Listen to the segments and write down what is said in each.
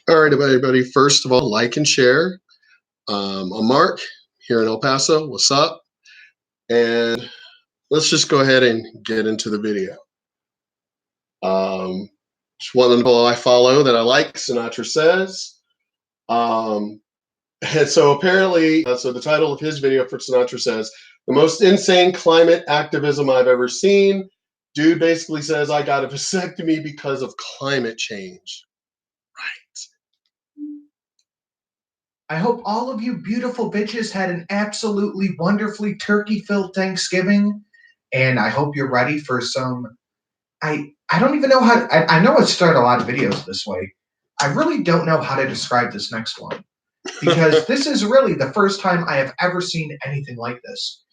All right, everybody. First of all, like and share. I'm Mark here in El Paso. What's up? And let's just go ahead and get into the video. Just one of the people I follow that I like, Sinatra Says. And so apparently, so the title of his video for Sinatra Says, the most insane climate activism I've ever seen. Dude basically says, I got a vasectomy because of climate change. I hope all of you beautiful bitches had an absolutely wonderfully turkey-filled Thanksgiving, and I hope you're ready for some. I don't even know how. I know I start a lot of videos this way. I really don't know how to describe this next one because this is really the first time I have ever seen anything like this.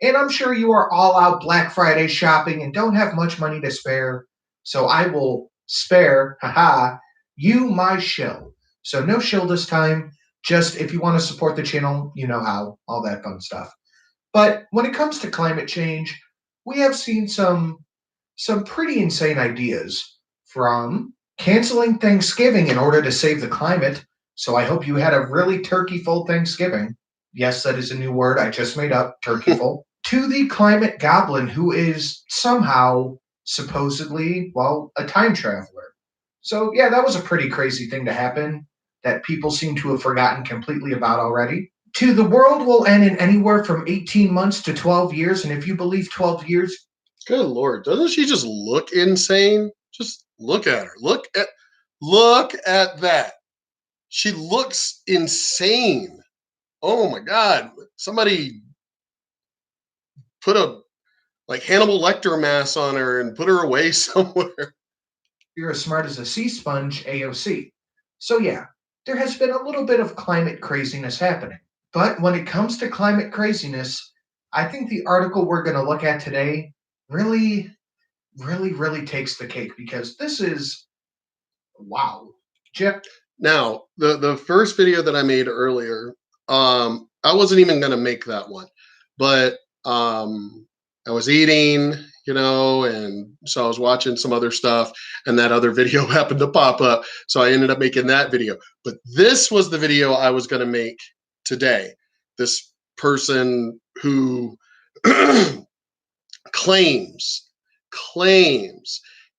And I'm sure you are all out Black Friday shopping and don't have much money to spare, so I will spare, you my shill. So no shill this time. Just if you want to support the channel, you know how, all that fun stuff. But when it comes to climate change, we have seen some pretty insane ideas, from canceling Thanksgiving in order to save the climate. So I hope you had a really turkey-full Thanksgiving. Yes, that is a new word I just made up, turkeyful. To the climate goblin who is somehow, supposedly, well, a time traveler. So yeah, that was a pretty crazy thing to happen that people seem to have forgotten completely about already. To the world will end in anywhere from 18 months to 12 years, and if you believe 12 years, good Lord, doesn't she just look insane? Just look at her. Look at that. She looks insane. Oh my God. Somebody put a like Hannibal Lecter mask on her and put her away somewhere. You're as smart as a sea sponge, AOC. So yeah, there has been a little bit of climate craziness happening. But when it comes to climate craziness, I think the article we're going to look at today really, really takes the cake, because this is wow. Jeff? Now, the first video that I made earlier, I wasn't even going to make that one, but I was eating, and so I was watching some other stuff, and that other video happened to pop up, so I ended up making that video. But this was the video I was going to make today. This person who claims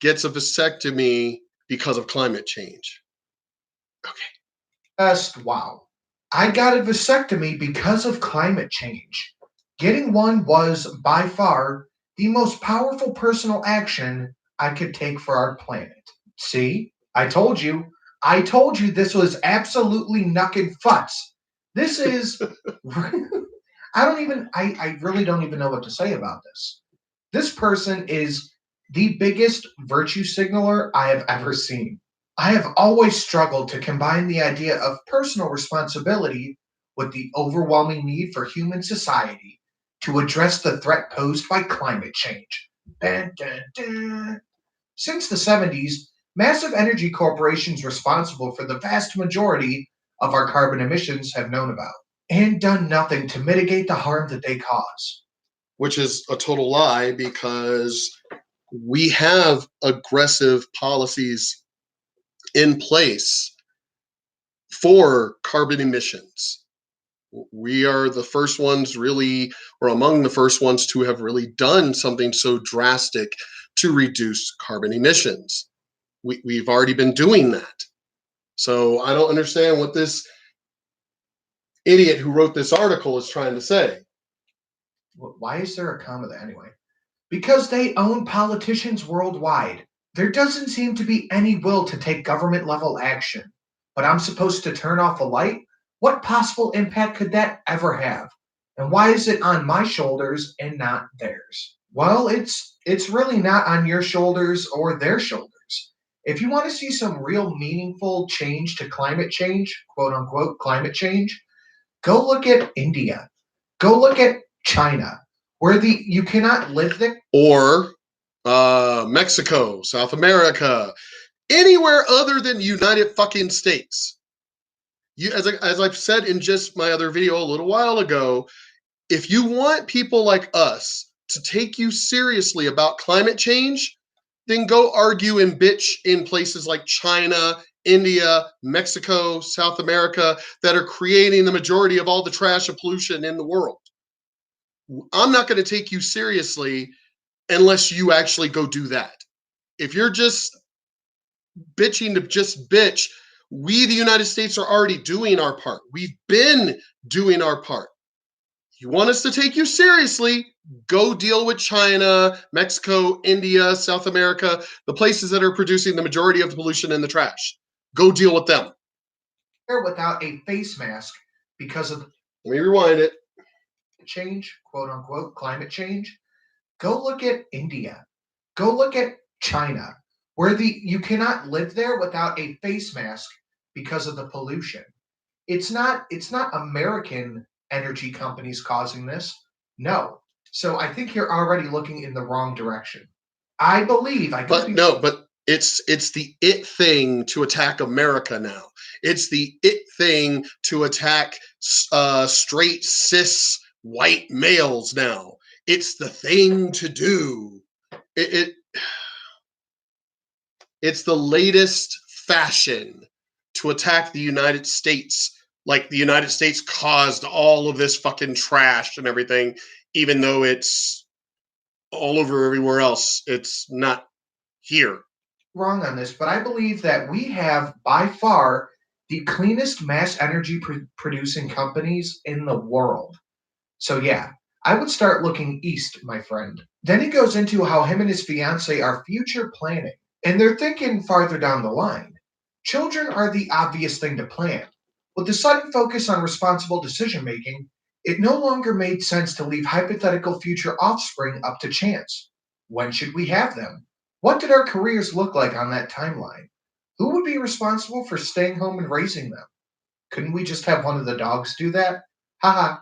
gets a vasectomy because of climate change. Okay. Wow. I got a vasectomy because of climate change. Getting one was by far the most powerful personal action I could take for our planet. See, I told you. I told you this was absolutely knuckin' futz. This is. I really don't even know what to say about this. This person is the biggest virtue signaler I have ever seen. I have always struggled to combine the idea of personal responsibility with the overwhelming need for human society to address the threat posed by climate change. Dun, dun, dun. Since the 70s, massive energy corporations responsible for the vast majority of our carbon emissions have known about and done nothing to mitigate the harm that they cause. Which is a total lie, because we have aggressive policies in place for carbon emissions. We are the first ones really, or among the first ones to have really done something so drastic to reduce carbon emissions. We've already been doing that. So I don't understand what this idiot who wrote this article is trying to say. Why is there a comma there anyway? Because they own politicians worldwide. There doesn't seem to be any will to take government level action. But I'm supposed to turn off a light? What possible impact could that ever have? And why is it on my shoulders and not theirs? Well, it's really not on your shoulders or their shoulders. If you want to see some real meaningful change to climate change, quote unquote climate change, go look at India. Go look at China, where you cannot live there. Or Mexico, South America, anywhere other than United fucking States. As I've said in just my other video a little while ago, if you want people like us to take you seriously about climate change, then go argue and bitch in places like China, India, Mexico, South America that are creating the majority of all the trash and pollution in the world. I'm not going to take you seriously unless you actually go do that. If you're just bitching to just bitch, we, the United States, are already doing our part. We've been doing our part. You want us to take you seriously, go deal with China, Mexico, India, South America, the places that are producing the majority of the pollution and the trash. Go deal with them. Without a face mask because of Let me rewind it. change, quote unquote, climate change. Go look at India. Go look at China, where you cannot live there without a face mask because of the pollution. It's not American energy companies causing this. No. So I think you're already looking in the wrong direction. I believe I could But be no, but it's the it thing to attack America now. It's the it thing to attack straight cis white males now. It's the thing to do. It it's the latest fashion to attack the United States. Like the United States caused all of this fucking trash and everything, even though it's all over everywhere else. It's not here. wrong on this, but I believe that we have by far the cleanest mass energy producing companies in the world. So yeah, I would start looking east, my friend. Then he goes into how him and his fiance are future planning, and they're thinking farther down the line. Children are the obvious thing to plan. With the sudden focus on responsible decision making, it no longer made sense to leave hypothetical future offspring up to chance. When should we have them? What did our careers look like on that timeline? Who would be responsible for staying home and raising them? Couldn't we just have one of the dogs do that? Haha.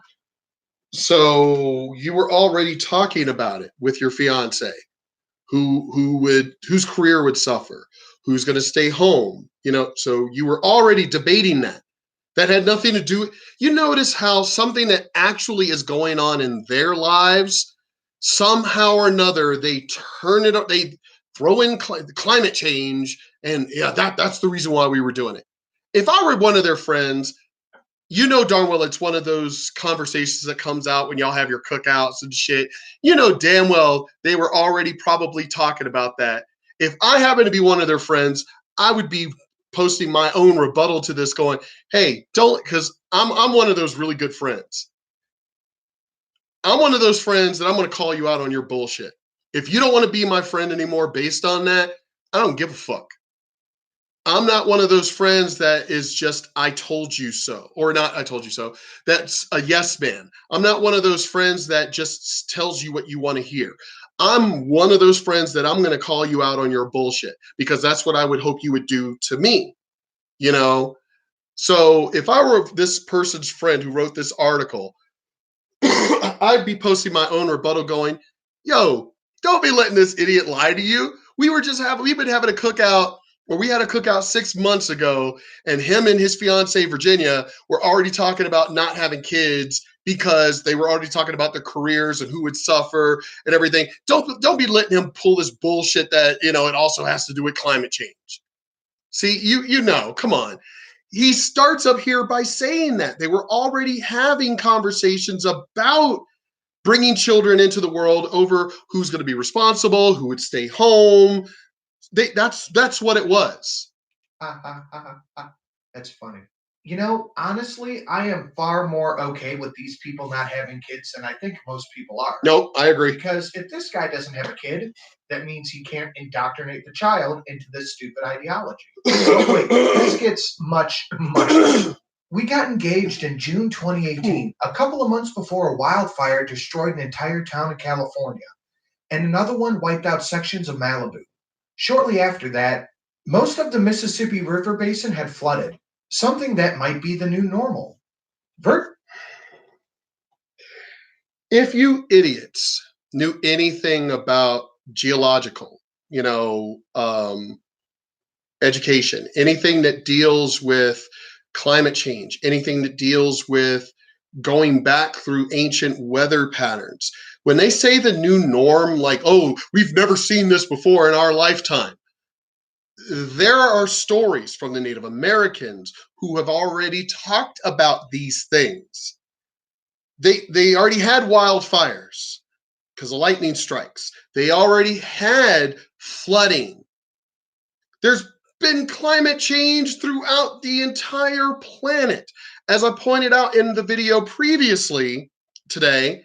So you were already talking about it with your fiance, whose career would suffer, who's going to stay home. So you were already debating that. That had nothing to do. You notice how something that actually is going on in their lives, somehow or another, they turn it up. They throw in climate change, and yeah, that's the reason why we were doing it. If I were one of their friends, darn well it's one of those conversations that comes out when y'all have your cookouts and shit. Damn well they were already probably talking about that. If I happen to be one of their friends, I would be posting my own rebuttal to this going, hey, don't, because I'm one of those really good friends. I'm one of those friends that I'm going to call you out on your bullshit. If you don't want to be my friend anymore based on that, I don't give a fuck. I'm not one of those friends that is just, I told you so, or not, I told you so. That's a yes man. I'm not one of those friends that just tells you what you want to hear. I'm one of those friends that I'm going to call you out on your bullshit because that's what I would hope you would do to me. So if I were this person's friend who wrote this article, I'd be posting my own rebuttal going, yo, don't be letting this idiot lie to you. We've been having a cookout, or we had a cookout 6 months ago, and him and his fiance Virginia were already talking about not having kids because they were already talking about their careers and who would suffer and everything. Don't be letting him pull this bullshit that it also has to do with climate change. See, come on. He starts up here by saying that they were already having conversations about bringing children into the world over who's going to be responsible, who would stay home. That's what it was. That's funny. Honestly, I am far more okay with these people not having kids than I think most people are. No, I agree. Because if this guy doesn't have a kid, that means he can't indoctrinate the child into this stupid ideology. But wait, this gets much, much. We got engaged in June 2018, a couple of months before a wildfire destroyed an entire town in California, and another one wiped out sections of Malibu. Shortly after that, most of the Mississippi River Basin had flooded, something that might be the new normal. If you idiots knew anything about geological, education, anything that deals with climate change, anything that deals with going back through ancient weather patterns, When they say the new norm, like, oh, we've never seen this before in our lifetime, there are stories from the Native Americans who have already talked about these things. They already had wildfires because of lightning strikes. They already had flooding. There's been climate change throughout the entire planet. As I pointed out in the video previously today,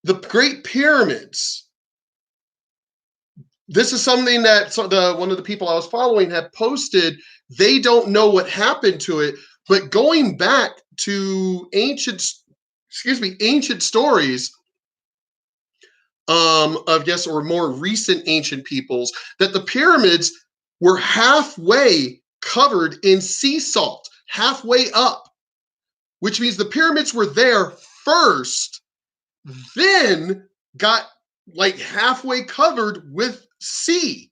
the Great Pyramids. This is something that one of the people I was following had posted. They don't know what happened to it, but going back to ancient stories of yes, or more recent ancient peoples, that the pyramids were halfway covered in sea salt, halfway up, which means the pyramids were there first, then got like halfway covered with sea,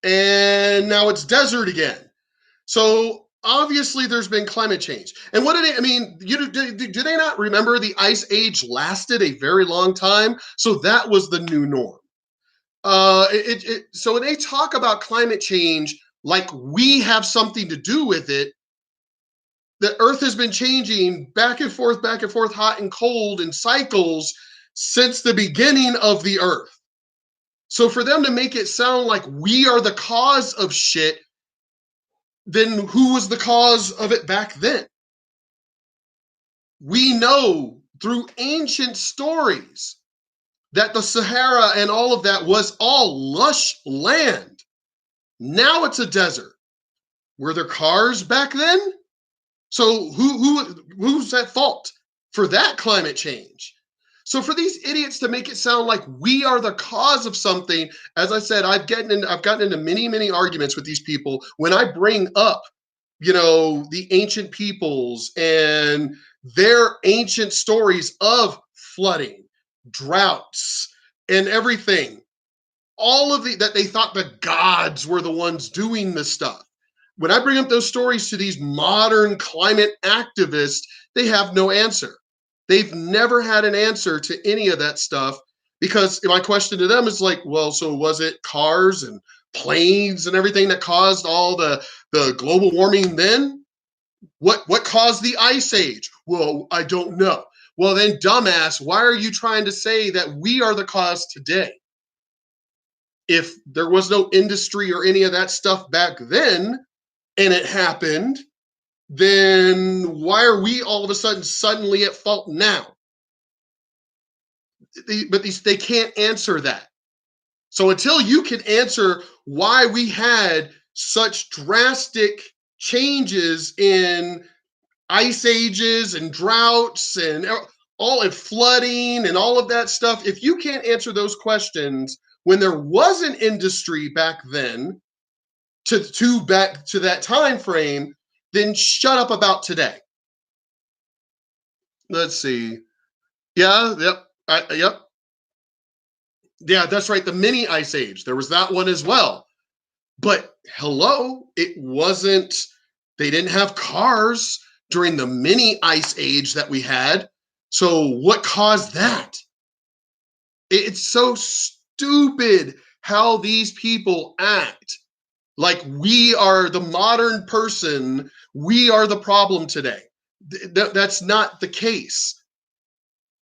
and now it's desert again. So obviously there's been climate change. And what did it, I mean, do they not remember the ice age lasted a very long time? So that was the new norm. So when they talk about climate change like we have something to do with it, the earth has been changing back and forth, hot and cold in cycles since the beginning of the earth. So for them to make it sound like we are the cause of shit, then who was the cause of it back then? We know through ancient stories that the Sahara and all of that was all lush land. Now it's a desert. Were there cars back then? So who's at fault for that climate change? So for these idiots to make it sound like we are the cause of something, as I said, I've gotten into many arguments with these people when I bring up, the ancient peoples and their ancient stories of flooding, droughts, and everything. All of that they thought the gods were the ones doing this stuff. When I bring up those stories to these modern climate activists, they have no answer. They've never had an answer to any of that stuff, because my question to them is like, well, so was it cars and planes and everything that caused all the global warming then? What caused the ice age? Well, I don't know. Well, then, dumbass, why are you trying to say that we are the cause today? If there was no industry or any of that stuff back then and it happened, then why are we all of a suddenly at fault now? They can't answer that. So until you can answer why we had such drastic changes in ice ages and droughts and all and flooding and all of that stuff, if you can't answer those questions when there was an industry back then back to that time frame, then shut up about today. Let's see. Yeah, yep. Yep. Yeah, that's right. The mini ice age. There was that one as well. But hello, it wasn't, they didn't have cars during the mini ice age that we had. So what caused that? It's so stupid how these people act like we are the modern person, we are the problem today. That's not the case.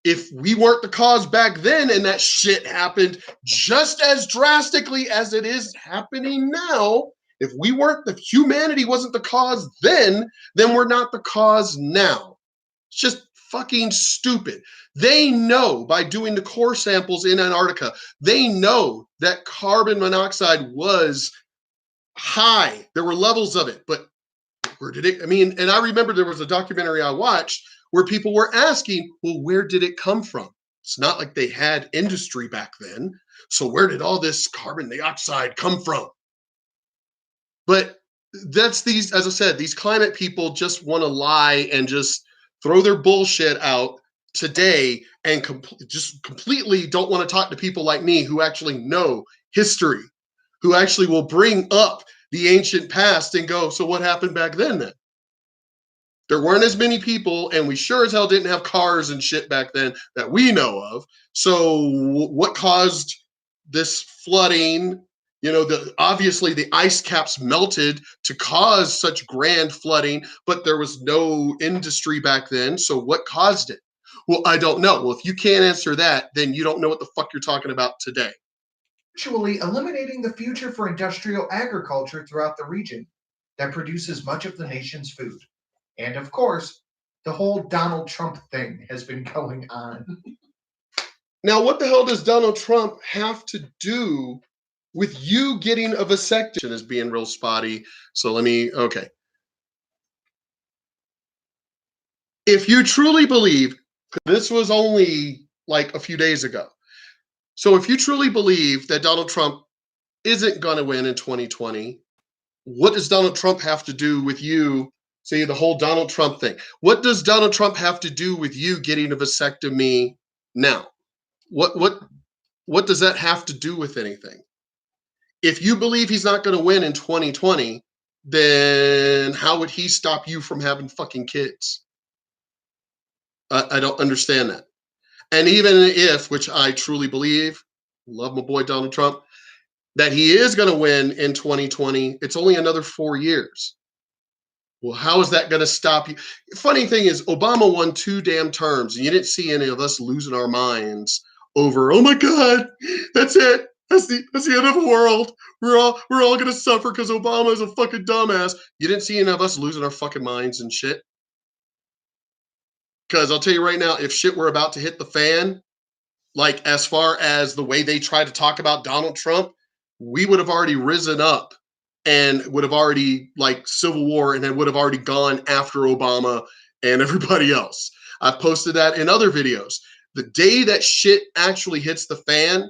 If we weren't the cause back then and that shit happened just as drastically as it is happening now, if humanity wasn't the cause then we're not the cause now. It's just fucking stupid. They know by doing the core samples in Antarctica, they know that carbon monoxide was high. There were levels of it, but where did it? I mean, and I remember there was a documentary I watched where people were asking, well, where did it come from? It's not like they had industry back then. So where did all this carbon dioxide come from? But that's as I said, these climate people just want to lie and just throw their bullshit out today and just completely don't want to talk to people like me who actually know history, who actually will bring up the ancient past and go, so what happened back then? There weren't as many people, and we sure as hell didn't have cars and shit back then that we know of. So what caused this flooding? You know, obviously the ice caps melted to cause such grand flooding, but there was no industry back then. So what caused it? Well, I don't know. Well, if you can't answer that, then you don't know what the fuck you're talking about today. Virtually eliminating the future for industrial agriculture throughout the region that produces much of the nation's food. And of course, the whole Donald Trump thing has been going on. Now, what the hell does Donald Trump have to do with you getting a vasectomy? Is being real spotty. So okay. If you truly believe, this was only like a few days ago. So if you truly believe that Donald Trump isn't going to win in 2020, what does Donald Trump have to do with you? See, the whole Donald Trump thing. What does Donald Trump have to do with you getting a vasectomy now? What does that have to do with anything? If you believe he's not going to win in 2020, then how would he stop you from having fucking kids? I don't understand that. And even if, which I truly believe, love my boy Donald Trump, that he is going to win in 2020, it's only another 4 years. Well, how is that going to stop you? Funny thing is, Obama won 2 damn terms, and you didn't see any of us losing our minds over, oh my God, that's it. That's the end of the world. We're all gonna suffer because Obama is a fucking dumbass. You didn't see any of us losing our fucking minds and shit. Because I'll tell you right now, if shit were about to hit the fan, like as far as the way they try to talk about Donald Trump, we would have already risen up and would have already like civil war and then would have already gone after Obama and everybody else. I've posted that in other videos. The day that shit actually hits the fan,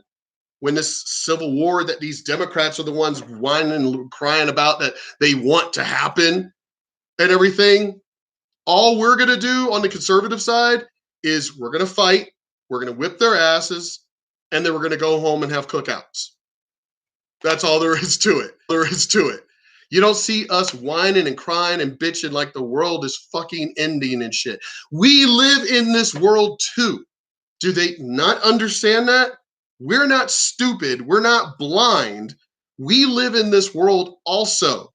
when this civil war that these Democrats are the ones whining and crying about that they want to happen and everything, all we're going to do on the conservative side is we're going to fight, we're going to whip their asses, and then we're going to go home and have cookouts. That's all there is to it. There is to it. You don't see us whining and crying and bitching like the world is fucking ending and shit. We live in this world too. Do they not understand that? We're not stupid. We're not blind. We live in this world also,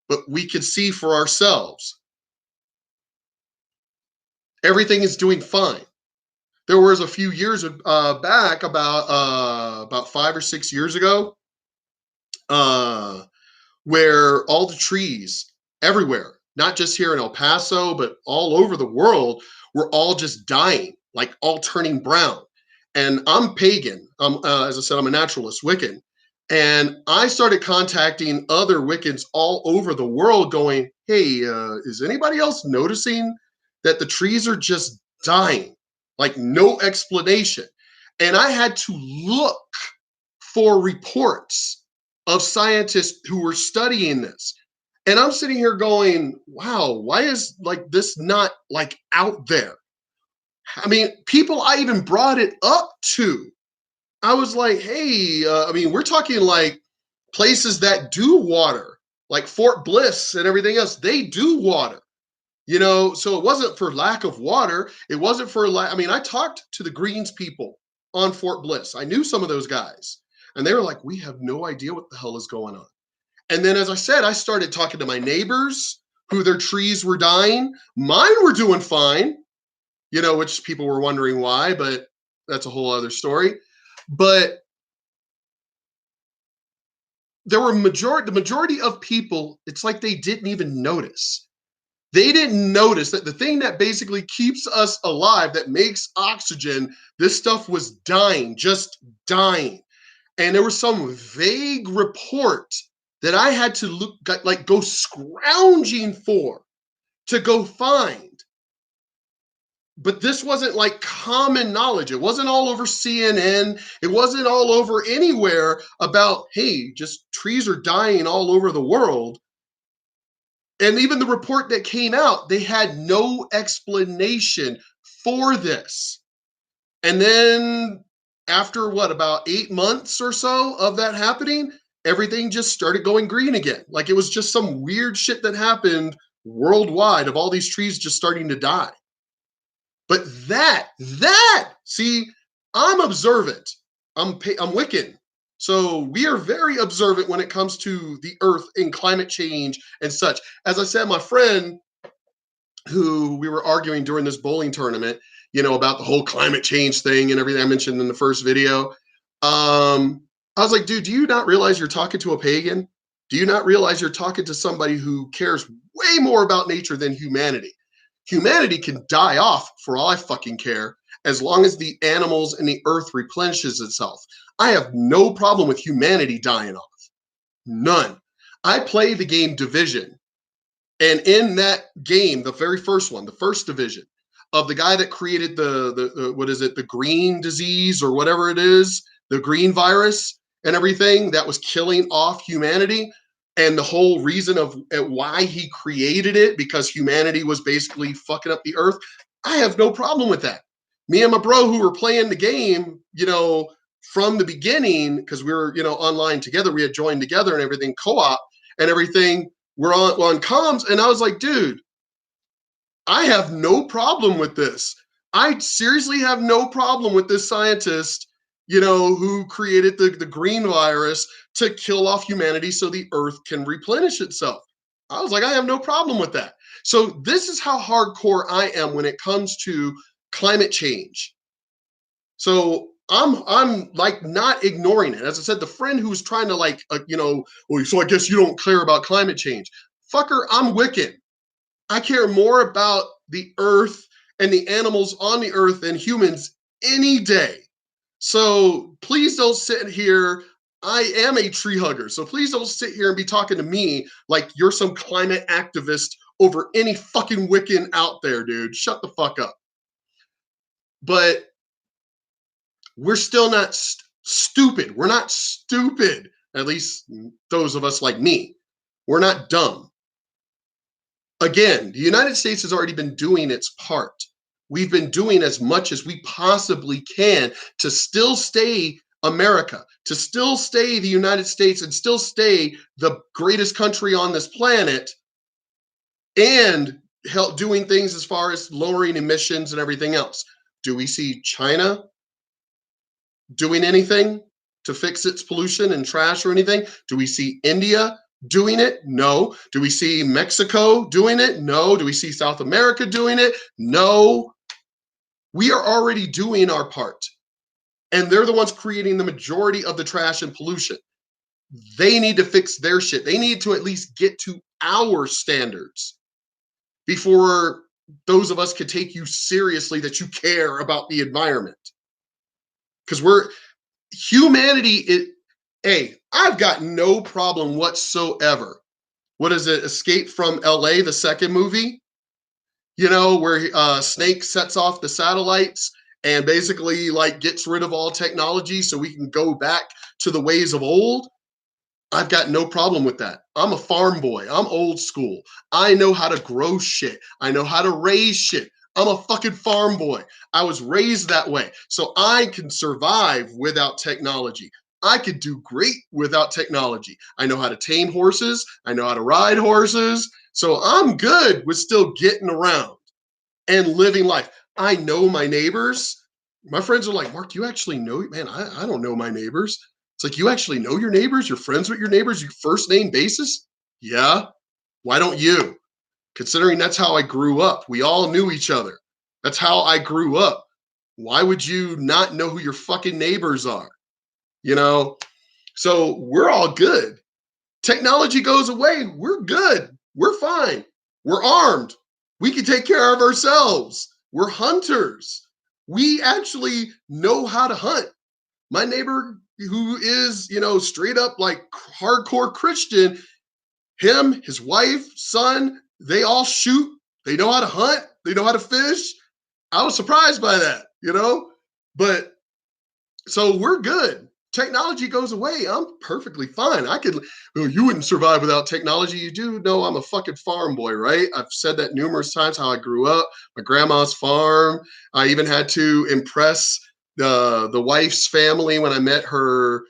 but we can see for ourselves. Everything is doing fine. There was a few years back, about 5 or 6 years ago, where all the trees everywhere, not just here in El Paso, but all over the world, were all just dying, like all turning brown. And I'm pagan. As I said, I'm a naturalist, Wiccan. And I started contacting other Wiccans all over the world going, hey, is anybody else noticing that the trees are just dying? Like no explanation. And I had to look for reports of scientists who were studying this. And I'm sitting here going, wow, why is like this not like out there? I mean, people I even brought it up to. I was like, hey, I mean, we're talking like places that do water, like Fort Bliss and everything else. They do water, you know, so it wasn't for lack of water. It wasn't for I mean, I talked to the Greens people on Fort Bliss. I knew some of those guys, and they were like, we have no idea what the hell is going on. And then, as I said, I started talking to my neighbors who their trees were dying. Mine were doing fine, you know, which people were wondering why, but that's a whole other story. But there were the majority of people, it's like they didn't even notice. They didn't notice that the thing that basically keeps us alive, that makes oxygen, this stuff was dying, just dying. And there was some vague report that I had to look, like go scrounging for to go find. But this wasn't like common knowledge. It wasn't all over CNN. It wasn't all over anywhere about, hey, just trees are dying all over the world. And even the report that came out, they had no explanation for this. And then after what, about 8 months or so of that happening, everything just started going green again. Like it was just some weird shit that happened worldwide of all these trees just starting to die. But see, I'm observant. I'm Wiccan. So we are very observant when it comes to the earth and climate change and such. As I said, my friend who we were arguing during this bowling tournament, about the whole climate change thing and everything I mentioned in the first video. I was like, dude, do you not realize you're talking to a pagan? Do you not realize you're talking to somebody who cares way more about nature than humanity? Humanity can die off for all I fucking care, as long as the animals and the earth replenishes itself. I have no problem with humanity dying off. None. I play the game Division. And in that game, the very first one, the first division of the guy that created the what is it, the green disease or whatever it is, the green virus and everything that was killing off humanity. And the whole reason of why he created it, because humanity was basically fucking up the earth. I have no problem with that. Me and my bro who were playing the game, from the beginning, because we were, online together, we had joined together and everything, co-op and everything. We're on comms, and I was like, dude, I have no problem with this. I seriously have no problem with this scientist, who created the green virus to kill off humanity so the earth can replenish itself. I was like, I have no problem with that. So this is how hardcore I am when it comes to climate change. So I'm like not ignoring it. As I said, the friend who's trying to well, so I guess you don't care about climate change. Fucker, I'm Wiccan. I care more about the earth and the animals on the earth than humans any day. So please don't sit here. I am a tree hugger. So please don't sit here and be talking to me like you're some climate activist over any fucking Wiccan out there, dude. Shut the fuck up. But we're still not stupid. We're not stupid. At least those of us like me. We're not dumb. Again, the United States has already been doing its part. We've been doing as much as we possibly can to still stay America, to still stay the United States, and still stay the greatest country on this planet, and help doing things as far as lowering emissions and everything else. Do we see China doing anything to fix its pollution and trash or anything? Do we see India doing it? No. Do we see Mexico doing it? No. Do we see South America doing it? No. We are already doing our part. And they're the ones creating the majority of the trash and pollution. They need to fix their shit. They need to at least get to our standards before those of us could take you seriously that you care about the environment. Because humanity, I've got no problem whatsoever. What is it? Escape from LA, the second movie, where Snake sets off the satellites and basically gets rid of all technology so we can go back to the ways of old. I've got no problem with that. I'm a farm boy. I'm old school. I know how to grow shit. I know how to raise shit. I'm a fucking farm boy. I was raised that way. So I can survive without technology. I could do great without technology. I know how to tame horses. I know how to ride horses. So I'm good with still getting around and living life. I know my neighbors. My friends are like, Mark, you actually know, man, I don't know my neighbors. It's like, you actually know your neighbors? You're friends with your neighbors? Your first name basis? Yeah. Why don't you? Considering that's how I grew up. We all knew each other. That's how I grew up. Why would you not know who your fucking neighbors are? So we're all good. Technology goes away. We're good. We're fine. We're armed. We can take care of ourselves. We're hunters. We actually know how to hunt. My neighbor who is, straight up hardcore Christian, him, his wife, son, they all shoot. They know how to hunt. They know how to fish. I was surprised by that, but so we're good. Technology goes away. I'm perfectly fine. You wouldn't survive without technology. You do know I'm a fucking farm boy, right? I've said that numerous times, how I grew up, my grandma's farm. I even had to impress the wife's family when I met her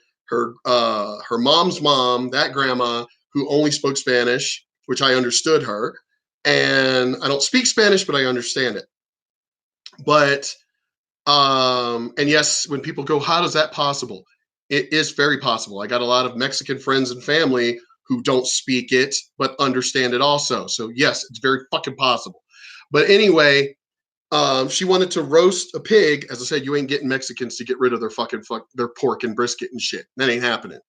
mom's mom, that grandma who only spoke Spanish, which I understood her. And I don't speak Spanish, but I understand it. But and yes, when people go, how is that possible? It is very possible. I got a lot of Mexican friends and family who don't speak it but understand it also. So yes, it's very fucking possible. But anyway, she wanted to roast a pig. As I said, you ain't getting Mexicans to get rid of their their pork and brisket and shit. That ain't happening.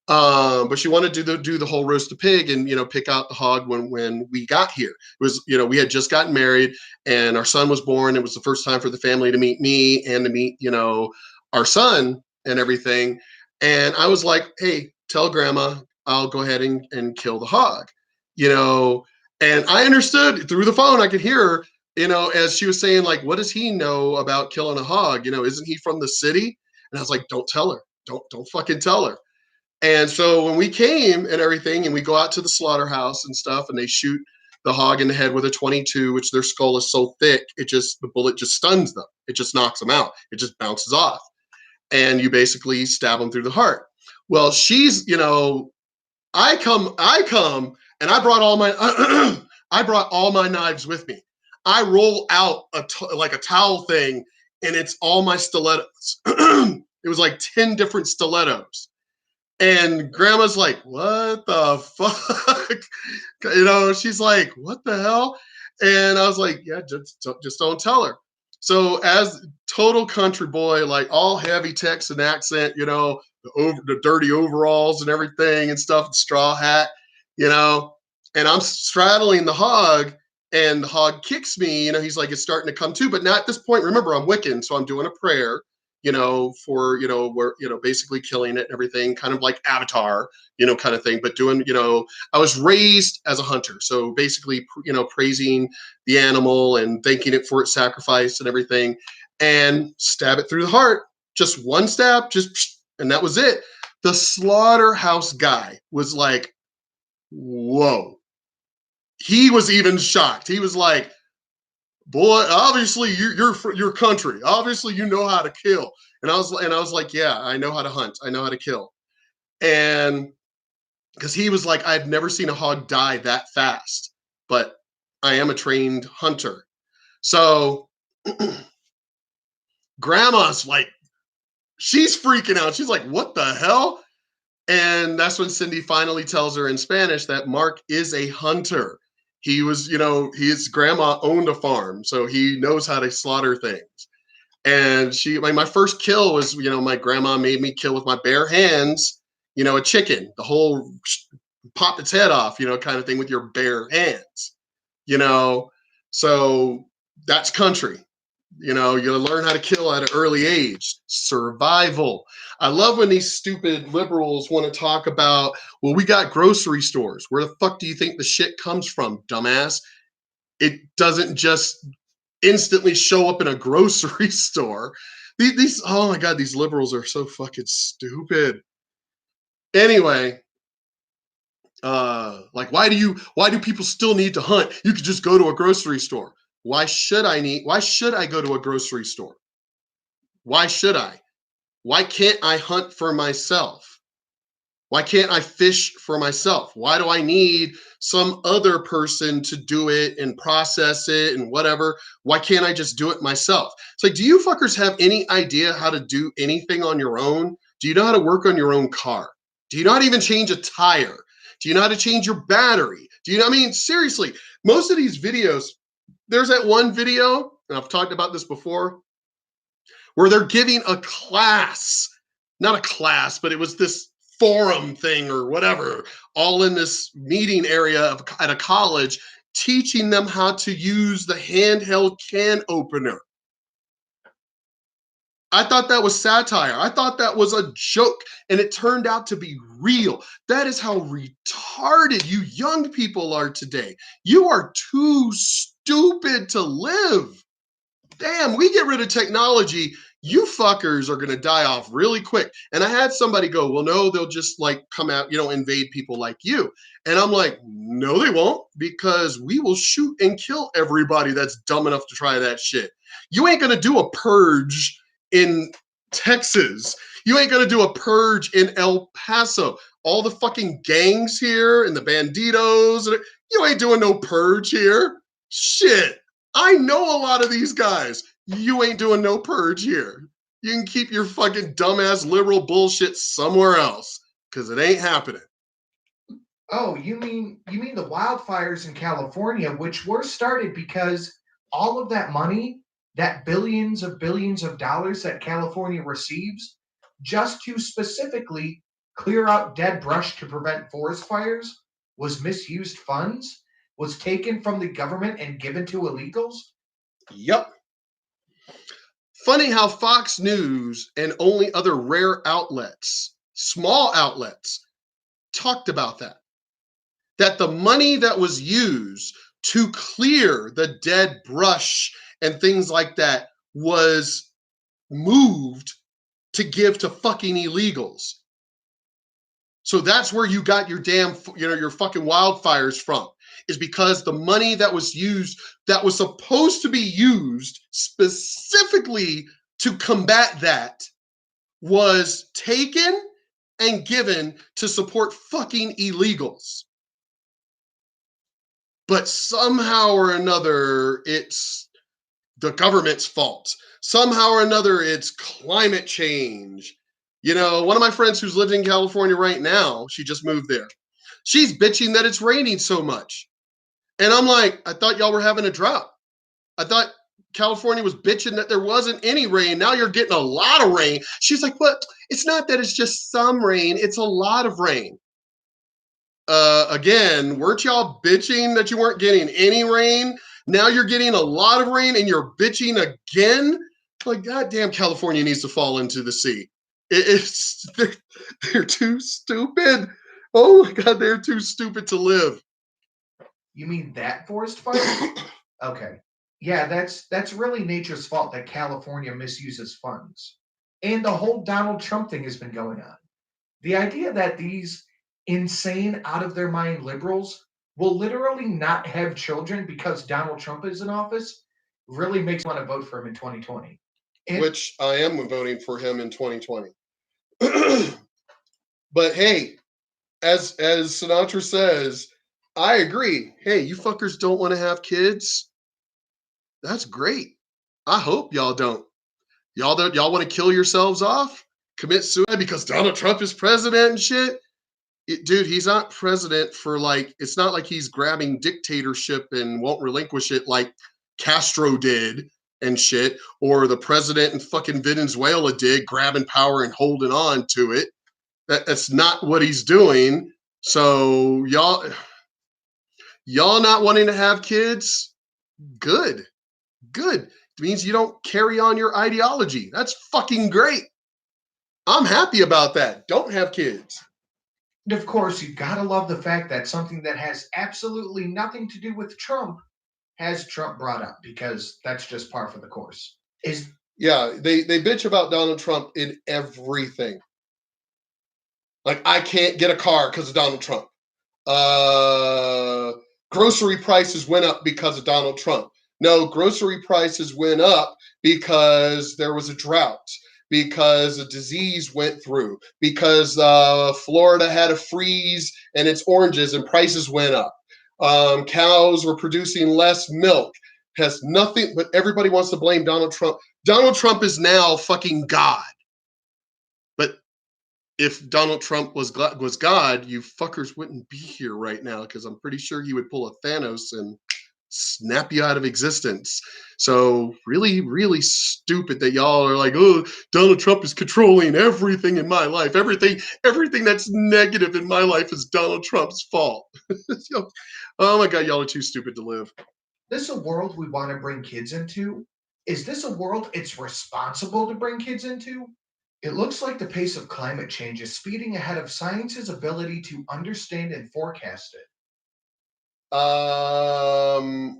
But she wanted to do the whole roast of pig and pick out the hog when we got here. It was we had just gotten married and our son was born. It was the first time for the family to meet me and to meet our son and everything. And I was like, hey, tell grandma I'll go ahead and kill the hog, you know. And I understood through the phone. I could hear her, as she was saying, like, what does he know about killing a hog? Isn't he from the city? And I was like, don't tell her. Don't fucking tell her. And so when we came and everything, and we go out to the slaughterhouse and stuff, and they shoot the hog in the head with a 22, which their skull is so thick, the bullet just stuns them. It just knocks them out. It just bounces off. And you basically stab them through the heart. Well, I come, and I brought all my, I brought all my knives with me. I roll out like a towel thing, and it's all my stilettos. It was like 10 different stilettos. And grandma's like, what the fuck? She's like, what the hell? And I was like, yeah, just don't tell her. So as total country boy, like all heavy Texan accent, the dirty overalls and everything and stuff, the straw hat, and I'm straddling the hog and the hog kicks me, he's like, it's starting to come to, but not at this point. Remember, I'm Wiccan, so I'm doing a prayer for, we're, basically killing it and everything, kind of like Avatar, kind of thing, but doing, I was raised as a hunter. So basically, praising the animal and thanking it for its sacrifice and everything, and stab it through the heart. Just one stab, and that was it. The slaughterhouse guy was like, whoa. He was even shocked. He was like, boy, obviously you're your country. Obviously you know how to kill. And I was like, yeah, I know how to hunt. I know how to kill. And because he was like, I've never seen a hog die that fast, but I am a trained hunter. So grandma's like, she's freaking out. She's like, what the hell? And that's when Cindy finally tells her in Spanish that Mark is a hunter. He was, his grandma owned a farm, so he knows how to slaughter things. And my first kill was, my grandma made me kill with my bare hands, a chicken, the whole pop its head off, kind of thing with your bare hands, So that's country. You learn how to kill at an early age. Survival. I love when these stupid liberals want to talk about, well, we got grocery stores. Where the fuck do you think the shit comes from, dumbass? It doesn't just instantly show up in a grocery store. These oh my God, these liberals are so fucking stupid. Anyway, like why do people still need to hunt? You could just go to a grocery store. Why should I go to a grocery store? Why should I? Why can't I hunt for myself? Why can't I fish for myself? Why do I need some other person to do it and process it and whatever? Why can't I just do it myself? It's like, do you fuckers have any idea how to do anything on your own? Do you know how to work on your own car? Do you not even change a tire? Do you know how to change your battery? Do you know? I mean, seriously, most of these videos, there's that one video, and I've talked about this before, where they're giving a class, not a class, but it was this forum thing or whatever, all in this meeting area at a college, teaching them how to use the handheld can opener. I thought that was satire. I thought that was a joke, and it turned out to be real. That is how retarded you young people are today. You are too stupid to live. Damn, we get rid of technology, you fuckers are going to die off really quick. And I had somebody go, well, no, they'll just like come out, invade people like you. And I'm like, no, they won't, because we will shoot and kill everybody that's dumb enough to try that shit. You ain't going to do a purge in Texas. You ain't gonna do a purge in El Paso. All the fucking gangs here and the banditos, you ain't doing no purge here. Shit. I know a lot of these guys. You ain't doing no purge here. You can keep your fucking dumbass liberal bullshit somewhere else, because it ain't happening. Oh, you mean the wildfires in California, which were started because all of that money, that billions of dollars that California receives, just to specifically clear out dead brush to prevent forest fires, was misused funds, was taken from the government and given to illegals? Yep. Funny how Fox News and only other rare outlets, small outlets, talked about that. That the money that was used to clear the dead brush and things like that was moved to give to fucking illegals. So that's where you got your damn, your fucking wildfires from, is because the money that was used, that was supposed to be used specifically to combat that, was taken and given to support fucking illegals. But somehow or another, it's the government's fault. Somehow or another, it's climate change. You know, one of my friends who's living in California right now, she just moved there. She's bitching that it's raining so much. And I'm like, I thought y'all were having a drought. I thought California was bitching that there wasn't any rain. Now you're getting a lot of rain. She's like, what? It's not that it's just some rain, it's a lot of rain. Again, weren't y'all bitching that you weren't getting any rain? Now you're getting a lot of rain and you're bitching again? Like, goddamn, California needs to fall into the sea. It's they're too stupid. Oh my God, they're too stupid to live. You mean that forest fire? Okay. Yeah, that's really nature's fault that California misuses funds. And the whole Donald Trump thing has been going on. The idea that these insane, out of their mind liberals will literally not have children because Donald Trump is in office really makes me want to vote for him in 2020. And Which I am voting for him in 2020. But hey, as Sinatra says, I agree. Hey, you fuckers don't want to have kids? That's great. I hope y'all don't. Y'all want to kill yourselves off? Commit suicide because Donald Trump is president and shit? Dude, he's not president for like, it's not like he's grabbing dictatorship and won't relinquish it like Castro did and shit, or the president in fucking Venezuela did, grabbing power and holding on to it. That's not what he's doing. So y'all not wanting to have kids, good. Good. It means you don't carry on your ideology. That's fucking great. I'm happy about that. Don't have kids. of course, you gotta love the fact that something that has absolutely nothing to do with Trump has Trump brought up because that's just par for the course. Is Yeah, they bitch about Donald Trump in everything. Like, I can't get a car because of Donald Trump. Grocery prices went up because of Donald Trump. No, grocery prices went up because there was a drought, because a disease went through, because Florida had a freeze and its oranges and prices went up. Cows were producing less milk. Has nothing, but everybody wants to blame Donald Trump. Donald Trump is now fucking God. But if Donald Trump was God, you fuckers wouldn't be here right now, because I'm pretty sure he would pull a Thanos and snap you out of existence. So really, really stupid that y'all are like, oh, Donald Trump is controlling everything in my life. Everything that's negative in my life is Donald Trump's fault. Oh my God, y'all are too stupid to live. this a world we want to bring kids into? Is this a world it's responsible to bring kids into? It looks like the pace of climate change is speeding ahead of science's ability to understand and forecast it.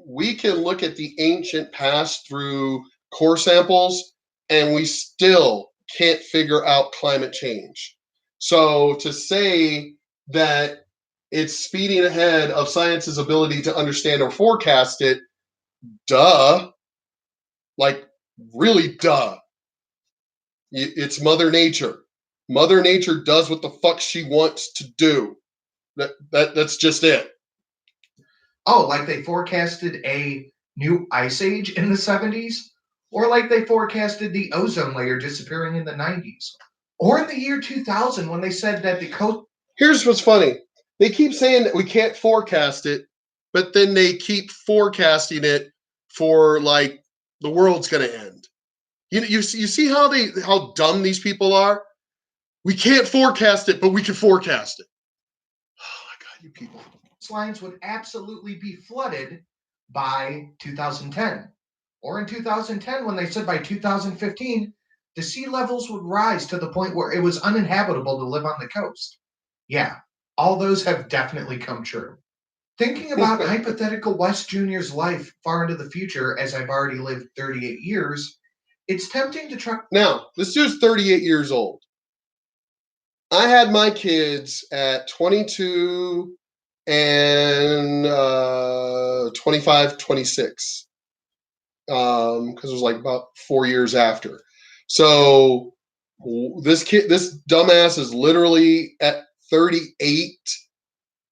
We can look at the ancient past through core samples, and we still can't figure out climate change. So to say that it's speeding ahead of science's ability to understand or forecast it, duh. Like, really, duh. It's Mother Nature. Mother Nature does what the fuck she wants to do. That's just it. Oh, like they forecasted a new ice age in the 70s? Or like they forecasted the ozone layer disappearing in the 90s? Or in the year 2000 when they said that the coast. Here's what's funny. They keep saying that we can't forecast it, but then they keep forecasting it for like the world's going to end. You see how dumb these people are? We can't forecast it, but we can forecast it. Oh my God, you people. Lines would absolutely be flooded by 2010. Or in 2010, when they said by 2015, the sea levels would rise to the point where it was uninhabitable to live on the coast. Yeah, all those have definitely come true. Thinking about hypothetical West Jr.'s life far into the future, as I've already lived 38 years, it's tempting to try. Now, this dude's 38 years old. I had my kids at 22 and 25, 26. Because it was like about 4 years after. So this dumbass is literally at 38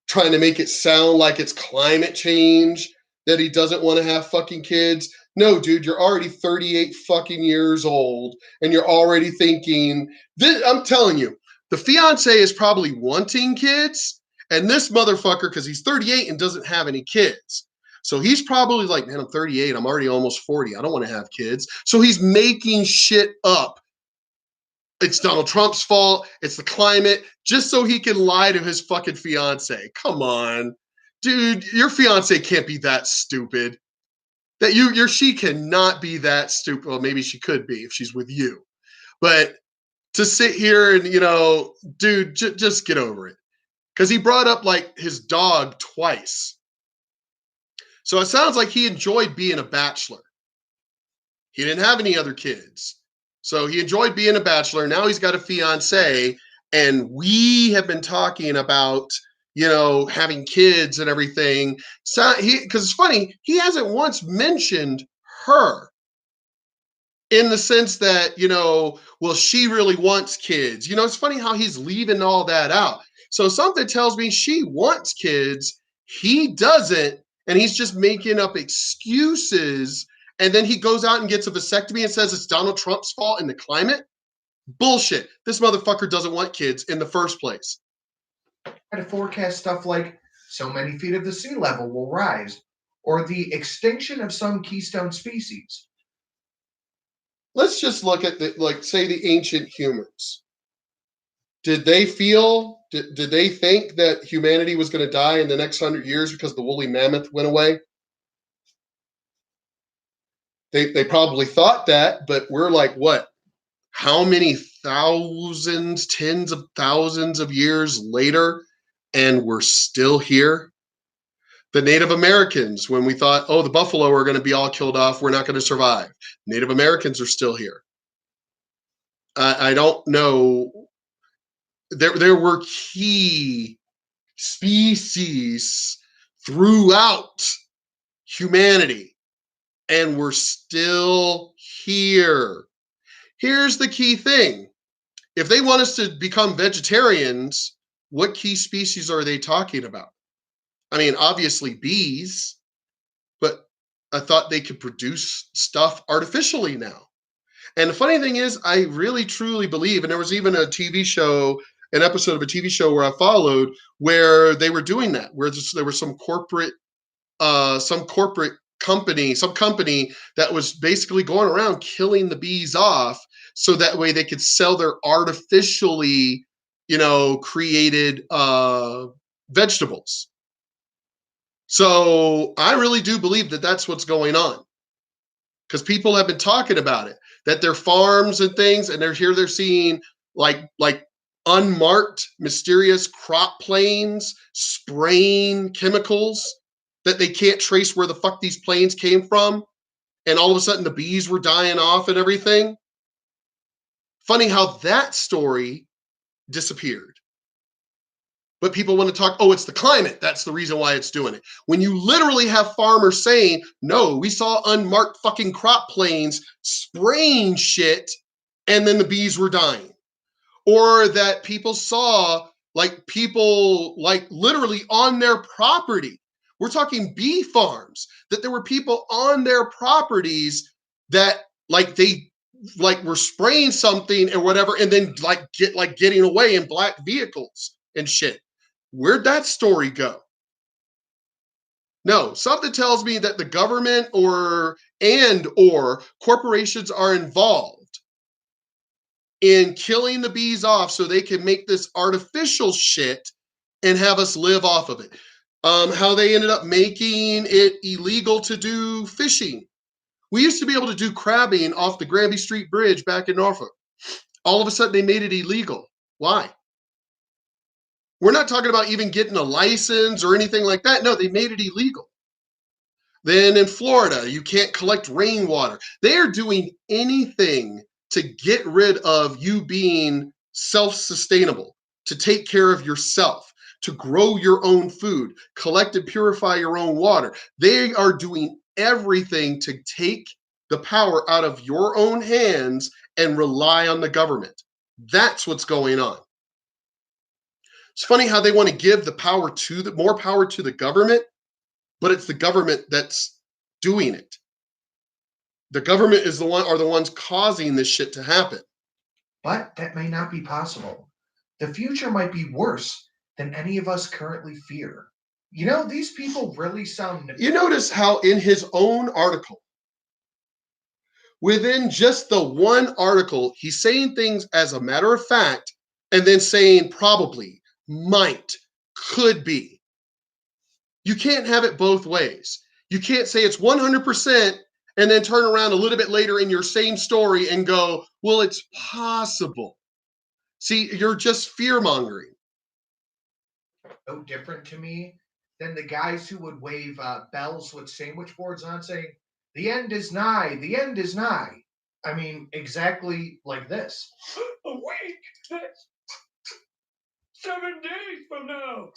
trying to make it sound like it's climate change, that he doesn't want to have fucking kids. No, dude, you're already 38 fucking years old and you're already thinking this. I'm telling you, the fiance is probably wanting kids, and this motherfucker, because he's 38 and doesn't have any kids. So he's probably like, man, I'm 38. I'm already almost 40. I don't want to have kids. So he's making shit up. It's Donald Trump's fault. It's the climate, just so he can lie to his fucking fiance. Come on, dude, your fiance can't be that stupid. She cannot be that stupid. Well, maybe she could be if she's with you, but to sit here and dude, just get over it. Because he brought up like his dog twice. So it sounds like he enjoyed being a bachelor. He didn't have any other kids. So he enjoyed being a bachelor. Now he's got a fiance. And we have been talking about, having kids and everything. So because it's funny, he hasn't once mentioned her in the sense that, well, she really wants kids. It's funny how he's leaving all that out. So something tells me she wants kids. He doesn't. And he's just making up excuses. And then he goes out and gets a vasectomy and says it's Donald Trump's fault in the climate. Bullshit. This motherfucker doesn't want kids in the first place. To forecast stuff like so many feet of the sea level will rise, or the extinction of some keystone species. Let's just look at say the ancient humans. Did they think that humanity was going to die in the next 100 years because the woolly mammoth went away? They probably thought that, but we're like, what? How many thousands, tens of thousands of years later, and we're still here? The Native Americans, when we thought, oh, the buffalo are going to be all killed off, we're not going to survive. Native Americans are still here. I don't know. There were key species throughout humanity, and we're still here. Here's the key thing. If they want us to become vegetarians, what key species are they talking about? I mean, obviously bees, but I thought they could produce stuff artificially now. And the funny thing is, I really truly believe, and there was even an episode of a TV show where I followed, where they were doing that, where there was some corporate company that was basically going around killing the bees off so that way they could sell their artificially, created vegetables. So I really do believe that that's what's going on, because people have been talking about it, that their farms and things, and they're seeing like unmarked, mysterious crop planes spraying chemicals that they can't trace where the fuck these planes came from. And all of a sudden the bees were dying off and everything. Funny how that story disappeared. But people want to talk, oh, it's the climate. That's the reason why it's doing it. When you literally have farmers saying, no, we saw unmarked fucking crop planes spraying shit, and then the bees were dying. or that people saw like people like literally on their property. We're talking bee farms, that there were people on their properties that like they like were spraying something or whatever and then getting away in black vehicles and shit. Where'd that story go? No, something tells me that the government or corporations are involved in killing the bees off so they can make this artificial shit and have us live off of it. How they ended up making it illegal to do fishing. We used to be able to do crabbing off the Granby Street Bridge back in Norfolk. All of a sudden, they made it illegal. Why? We're not talking about even getting a license or anything like that. No, they made it illegal. Then in Florida, you can't collect rainwater. They are doing anything to get rid of you being self-sustainable, to take care of yourself, to grow your own food, collect and purify your own water. They are doing everything to take the power out of your own hands and rely on the government. That's what's going on. It's funny how they want to give the power to the more power to the government, but it's the government that's doing it. The government is the ones causing this shit to happen. But that may not be possible. The future might be worse than any of us currently fear. You know, these people really sound. You notice how in his own article, within just the one article, he's saying things as a matter of fact and then saying probably, might, could be. You can't have it both ways. You can't say it's 100% and then turn around a little bit later in your same story and go, well, it's possible. See, you're just fear mongering. No different to me than the guys who would wave bells with sandwich boards on saying, the end is nigh, the end is nigh. I mean, exactly like this. A week? That's 7 days from now.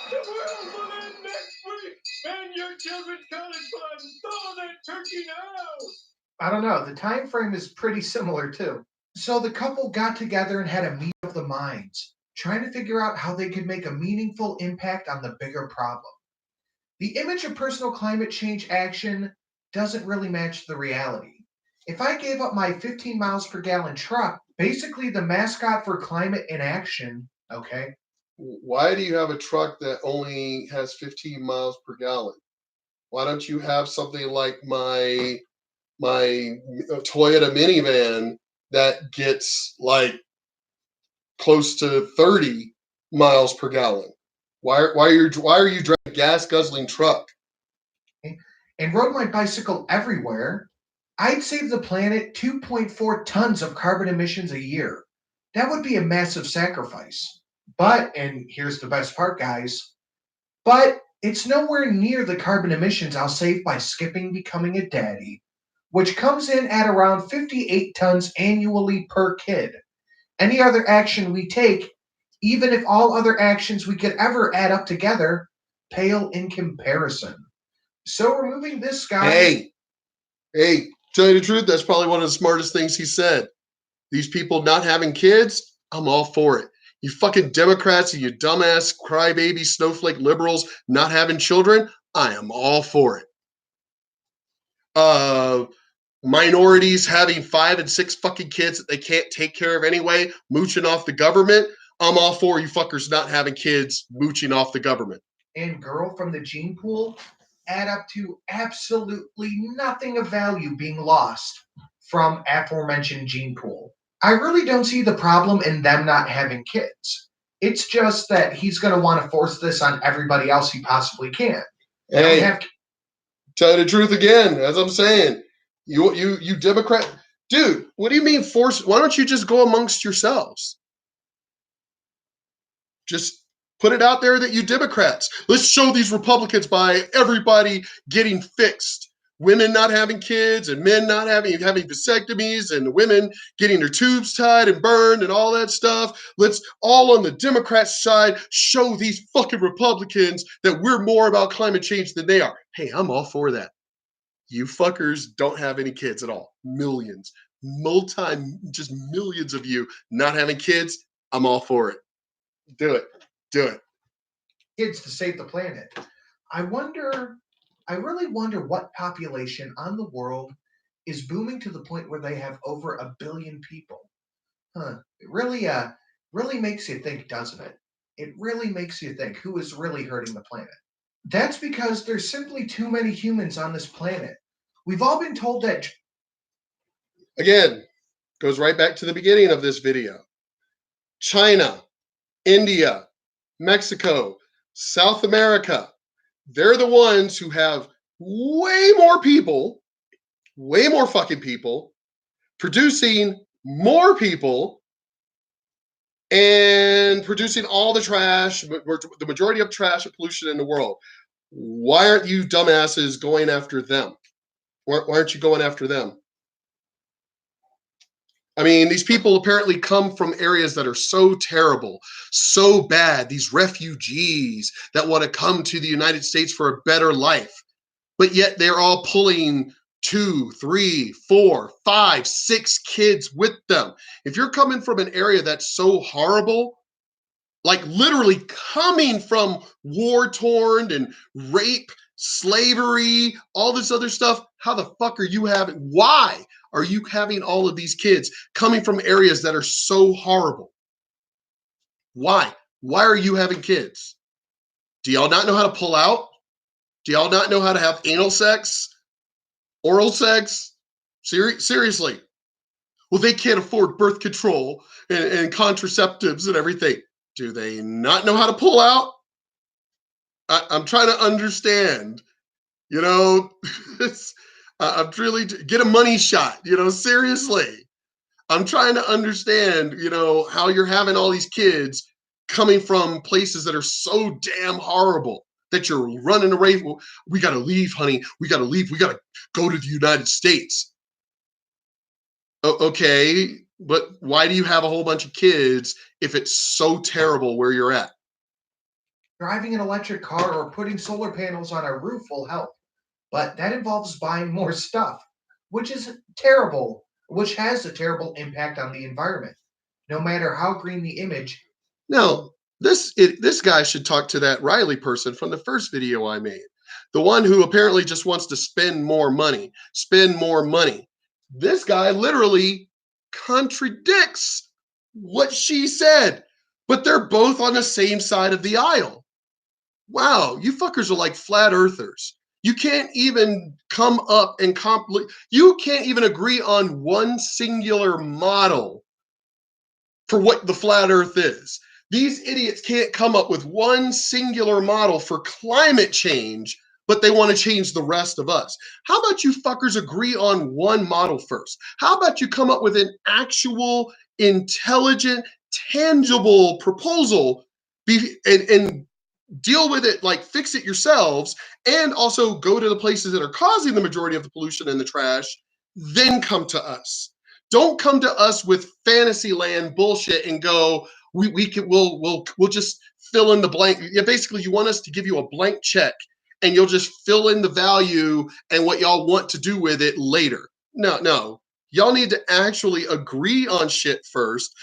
The world will end next week, and your children's college fund. Thaw that turkey now. I don't know. The time frame is pretty similar too. So the couple got together and had a meet of the minds, trying to figure out how they could make a meaningful impact on the bigger problem. The image of personal climate change action doesn't really match the reality. If I gave up my 15 miles per gallon truck, basically the mascot for climate inaction, okay? Why do you have a truck that only has 15 miles per gallon? Why don't you have something like my Toyota minivan that gets like close to 30 miles per gallon? Why are you driving a gas guzzling truck? And rode my bicycle everywhere, I'd save the planet 2.4 tons of carbon emissions a year. That would be a massive sacrifice. But, and here's the best part, guys, but it's nowhere near the carbon emissions I'll save by skipping becoming a daddy, which comes in at around 58 tons annually per kid. Any other action we take, even if all other actions we could ever add up together, pale in comparison. So removing this guy. Hey, tell you the truth, that's probably one of the smartest things he said. These people not having kids, I'm all for it. You fucking Democrats and you dumbass crybaby snowflake liberals not having children, I am all for it. Minorities having 5 and 6 fucking kids that they can't take care of anyway, mooching off the government, I'm all for you fuckers not having kids mooching off the government. And girl from the gene pool add up to absolutely nothing of value being lost from aforementioned gene pool. I really don't see the problem in them not having kids. It's just that he's going to want to force this on everybody else he possibly can. Hey, tell you the truth again, as I'm saying, you Democrat, dude, what do you mean force? Why don't you just go amongst yourselves? Just put it out there that you Democrats. Let's show these Republicans by everybody getting fixed. Women not having kids and men not having vasectomies and women getting their tubes tied and burned and all that stuff. Let's all on the Democrat side show these fucking Republicans that we're more about climate change than they are. Hey, I'm all for that. You fuckers don't have any kids at all. Millions. just millions of you not having kids, I'm all for it. Do it. Do it. Kids to save the planet. I really wonder what population on the world is booming to the point where they have over 1 billion people. It really makes you think, doesn't it? It really makes you think who is really hurting the planet. That's because there's simply too many humans on this planet. We've all been told that. Again, goes right back to the beginning of this video. China, India, Mexico, South America, they're the ones who have way more people, way more fucking people, producing more people, and producing all the trash, the majority of trash and pollution in the world. Why aren't you dumbasses going after them? Why aren't you going after them? I mean, these people apparently come from areas that are so terrible, so bad, these refugees that want to come to the United States for a better life. But yet they're all pulling 2, 3, 4, 5, 6 kids with them. If you're coming from an area that's so horrible, like literally coming from war-torn and rape, slavery, all this other stuff, how the fuck are you why are you having all of these kids coming from areas that are so horrible? Why? Why are you having kids? Do y'all not know how to pull out? Do y'all not know how to have anal sex? Oral sex? Seriously. Well, they can't afford birth control and contraceptives and everything. Do they not know how to pull out? I'm trying to understand, you know, I'm really get a money shot, you know, seriously. I'm trying to understand, you know, how you're having all these kids coming from places that are so damn horrible that you're running away. We got to leave, honey. We got to leave. We got to go to the United States. Okay, but why do you have a whole bunch of kids if it's so terrible where you're at? Driving an electric car or putting solar panels on our roof will help, but that involves buying more stuff, which is terrible, which has a terrible impact on the environment, no matter how green the image. Now, this guy should talk to that Riley person from the first video I made. The one who apparently just wants to spend more money, spend more money. This guy literally contradicts what she said, but they're both on the same side of the aisle. Wow, you fuckers are like flat earthers. You can't even come up and you can't even agree on one singular model for what the flat earth is. These idiots can't come up with one singular model for climate change, but they want to change the rest of us. How about you fuckers agree on one model first? How about you come up with an actual, intelligent, tangible proposal and deal with it, like fix it yourselves, and also go to the places that are causing the majority of the pollution and the trash, then come to us. Don't come to us with fantasy land bullshit and go, we'll just fill in the blank. Yeah, basically you want us to give you a blank check and you'll just fill in the value and what y'all want to do with it later. No. Y'all need to actually agree on shit first.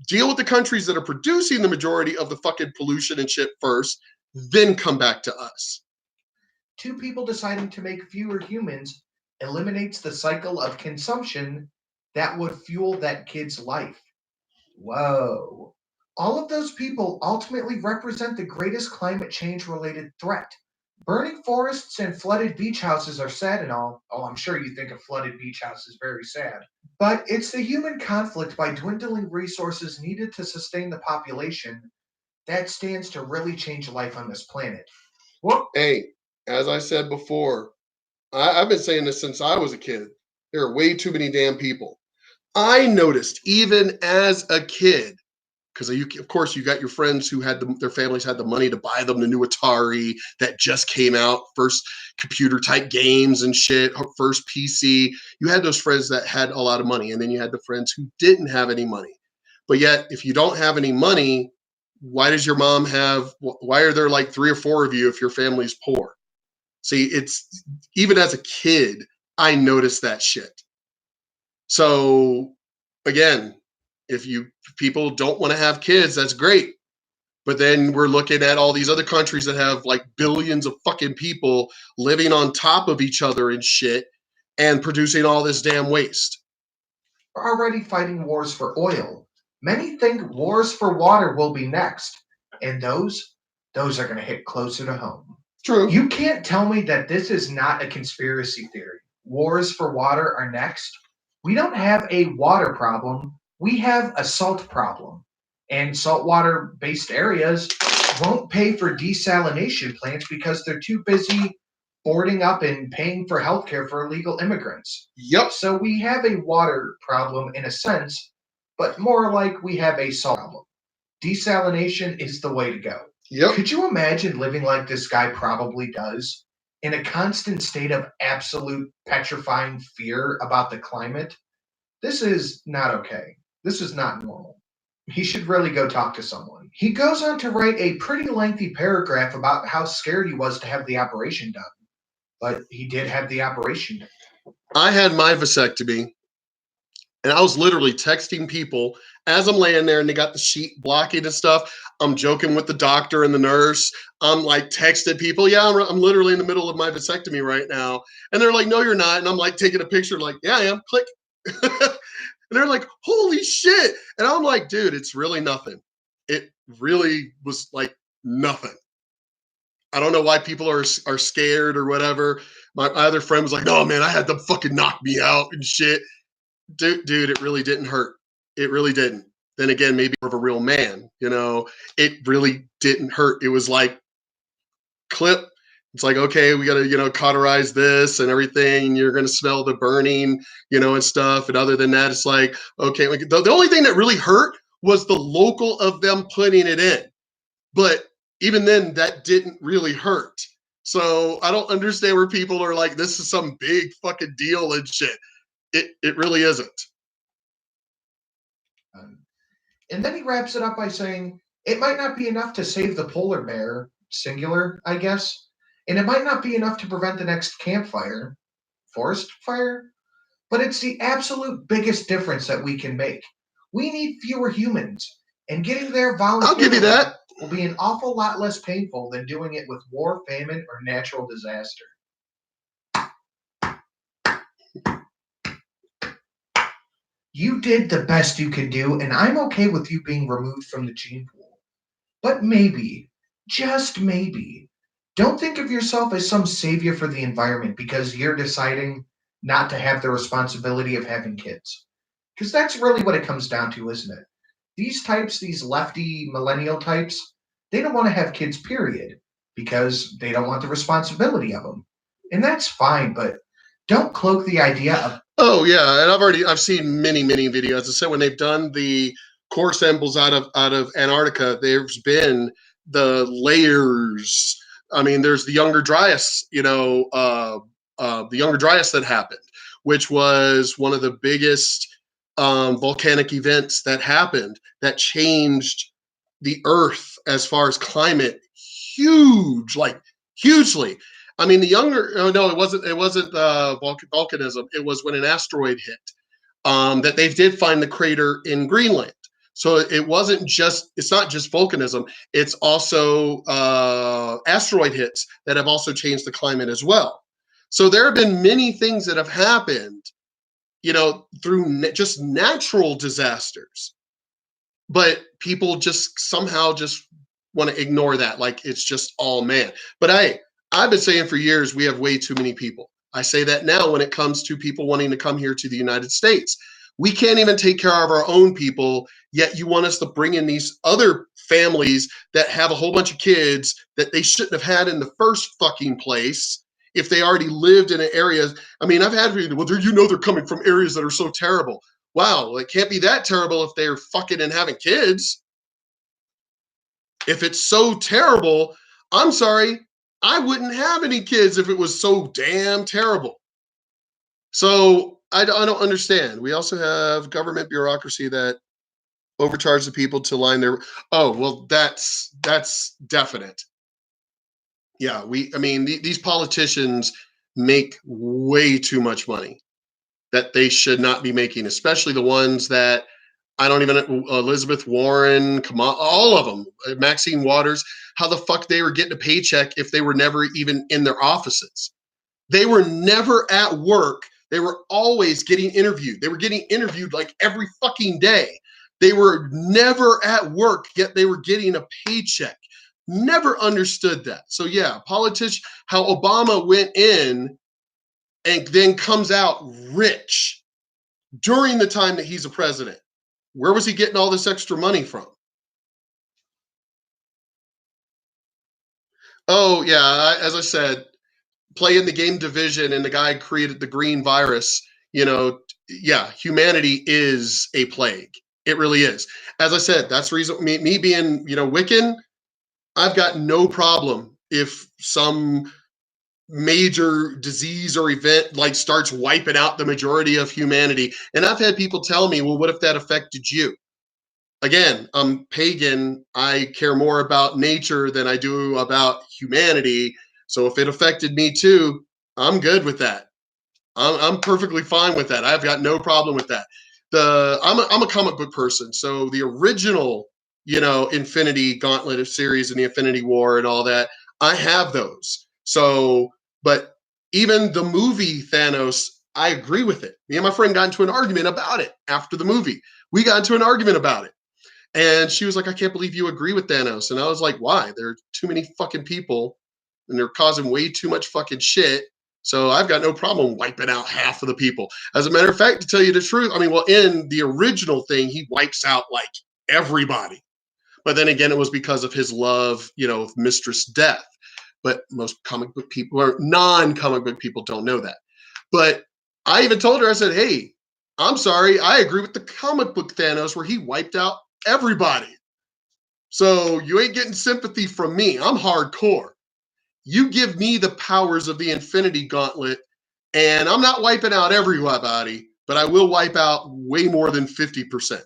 Deal with the countries that are producing the majority of the fucking pollution and shit first, then come back to us. Two people deciding to make fewer humans eliminates the cycle of consumption that would fuel that kid's life. Whoa. All of those people ultimately represent the greatest climate change related threat. Burning forests and flooded beach houses are sad and all. Oh, I'm sure you think a flooded beach house is very sad. But it's the human conflict by dwindling resources needed to sustain the population that stands to really change life on this planet. Well, hey, as I said before, I've been saying this since I was a kid. There are way too many damn people. I noticed even as a kid, because of course you got your friends who had their families had the money to buy them the new Atari that just came out, first computer type games and shit, first PC. You had those friends that had a lot of money, and then you had the friends who didn't have any money. But yet, if you don't have any money, why does your mom have? Why are there like 3 or 4 of you if your family's poor? See, it's even as a kid, I noticed that shit. So again, if you people don't want to have kids, that's great. But then we're looking at all these other countries that have like billions of fucking people living on top of each other and shit and producing all this damn waste. We're already fighting wars for oil. Many think wars for water will be next, and those are going to hit closer to home. True. You can't tell me that this is not a conspiracy theory. Wars for water are next. We don't have a water problem. We have a salt problem. And saltwater based areas won't pay for desalination plants because they're too busy boarding up and paying for healthcare for illegal immigrants. Yep. So we have a water problem in a sense, but more like we have a salt problem. Desalination is the way to go. Yep. Could you imagine living like this guy probably does, in a constant state of absolute petrifying fear about the climate? This is not okay. This is not normal. He should really go talk to someone. He goes on to write a pretty lengthy paragraph about how scared he was to have the operation done. But he did have the operation done. I had my vasectomy, and I was literally texting people as I'm laying there and they got the sheet blocking and stuff. I'm joking with the doctor and the nurse. I'm like texting people, yeah, I'm literally in the middle of my vasectomy right now. And they're like, no, you're not. And I'm like taking a picture like, yeah, I am. Click. And they're like, holy shit. And I'm like, dude, it's really nothing. It really was like nothing. I don't know why people are scared or whatever. My other friend was like, no, man, I had them fucking knock me out and shit. Dude, it really didn't hurt. It really didn't. Then again, maybe more of a real man, it really didn't hurt. It was like clip. It's like, okay, we got to, cauterize this and everything. You're going to smell the burning, and stuff. And other than that, it's like, okay, like the only thing that really hurt was the local of them putting it in. But even then, that didn't really hurt. So I don't understand where people are like, this is some big fucking deal and shit. It really isn't. And then he wraps it up by saying, it might not be enough to save the polar bear, singular, I guess, and it might not be enough to prevent the next campfire, forest fire, but it's the absolute biggest difference that we can make. We need fewer humans, and getting there voluntarily I'll give you that. Will be an awful lot less painful than doing it with war, famine, or natural disaster. You did the best you could do, and I'm okay with you being removed from the gene pool. But maybe, just maybe, don't think of yourself as some savior for the environment because you're deciding not to have the responsibility of having kids. Because that's really what it comes down to, isn't it? These types, these lefty millennial types, they don't want to have kids, period, because they don't want the responsibility of them. And that's fine, but don't cloak the idea of. Oh yeah, and I've seen many videos. I said when they've done the core samples out of Antarctica, there's been the layers. I mean, there's the Younger Dryas, the Younger Dryas that happened, which was one of the biggest volcanic events that happened that changed the Earth as far as climate, hugely. I mean, no, it wasn't volcanism. It was when an asteroid hit that they did find the crater in Greenland. So it's not just volcanism. It's also asteroid hits that have also changed the climate as well. So there have been many things that have happened, through just natural disasters. But people just somehow just want to ignore that. Like it's just all man. But I've been saying for years, we have way too many people. I say that now when it comes to people wanting to come here to the United States. We can't even take care of our own people, yet you want us to bring in these other families that have a whole bunch of kids that they shouldn't have had in the first fucking place if they already lived in areas. I mean, I've had people, well, they're coming from areas that are so terrible. Wow, it can't be that terrible if they're fucking and having kids. If it's so terrible, I'm sorry, I wouldn't have any kids if it was so damn terrible. So I don't understand. We also have government bureaucracy that overcharge the people to line their. Oh, well, that's definite. Yeah, these politicians make way too much money. that they should not be making, especially the ones that I don't even, Elizabeth Warren, all of them, Maxine Waters, how the fuck they were getting a paycheck if they were never even in their offices. They were never at work. They were always getting interviewed. They were getting interviewed like every fucking day. They were never at work, yet they were getting a paycheck. Never understood that. So yeah, politician, how Obama went in and then comes out rich during the time that he's a president. Where was he getting all this extra money from? Oh yeah, as I said, playing the game Division and the guy created the green virus, yeah, humanity is a plague. It really is. As I said, that's the reason me being, Wiccan, I've got no problem if some major disease or event like starts wiping out the majority of humanity. And I've had people tell me, well, what if that affected you? Again, I'm pagan. I care more about nature than I do about humanity. So if it affected me too, I'm good with that. I'm perfectly fine with that. I've got no problem with that. I'm a comic book person, so the original, Infinity Gauntlet of series and the Infinity War and all that, I have those. So, but even the movie Thanos, I agree with it. Me and my friend got into an argument about it after the movie. We got into an argument about it. And she was like, I can't believe you agree with Thanos. And I was like, why? There are too many fucking people and they're causing way too much fucking shit. So I've got no problem wiping out half of the people. As a matter of fact, to tell you the truth, I mean, well, in the original thing, he wipes out like everybody. But then again, it was because of his love, of Mistress Death. But most comic book people or non-comic book people don't know that. But I even told her, I said, hey, I'm sorry. I agree with the comic book Thanos where he wiped out everybody. So you ain't getting sympathy from me. I'm hardcore. You give me the powers of the Infinity Gauntlet, and I'm not wiping out everybody, but I will wipe out way more than 50%.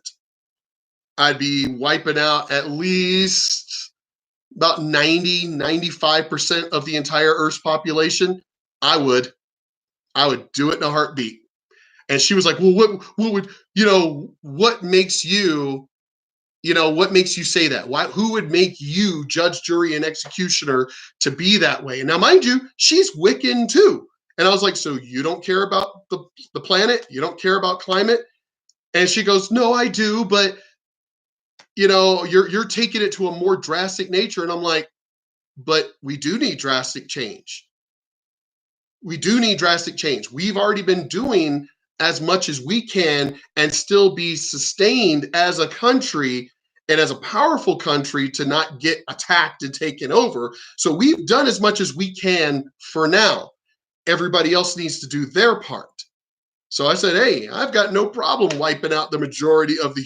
I'd be wiping out at least about 95% of the entire Earth's population. I would do it in a heartbeat. And she was like, well, what would, what makes you, what makes you say that? Who would make you judge, jury, and executioner to be that way? And now, mind you, she's Wiccan too. And I was like, so you don't care about the planet? You don't care about climate? And she goes, no, I do, but you're taking it to a more drastic nature. And I'm like, but we do need drastic change. We do need drastic change. We've already been doing as much as we can and still be sustained as a country and as a powerful country to not get attacked and taken over. So we've done as much as we can for now. Everybody else needs to do their part. So I said, hey, I've got no problem wiping out the majority of the